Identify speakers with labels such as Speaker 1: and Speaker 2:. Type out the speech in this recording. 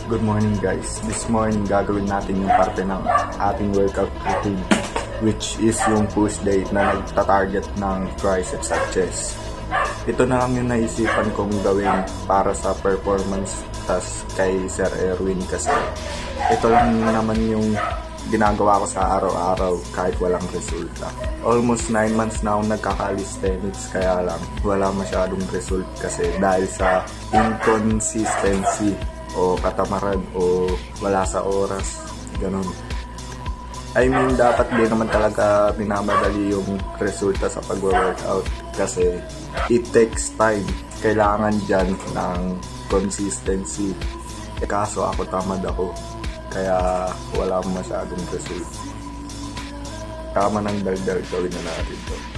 Speaker 1: Good morning guys. This morning gagawin natin yung parte ng ating workout routine, which is yung push day na nagta-target ng triceps at chest. Ito na lang yung naisipan kong gawin para sa performance task kay Sir Erwin kasi ito lang naman yung ginagawa ko sa araw-araw kahit walang resulta. Almost 9 months na akong nagka-calisthenics kaya lang wala masyadong result kasi dahil sa inconsistency o katamaran o wala sa oras, ganun. I mean, dapat din naman talaga minamadali yung resulta sa pag-workout kasi it takes time. Kailangan dyan ng consistency. Kaso ako tamad ako, kaya wala masyadong result. Tama ng daldal, gawin na natin to.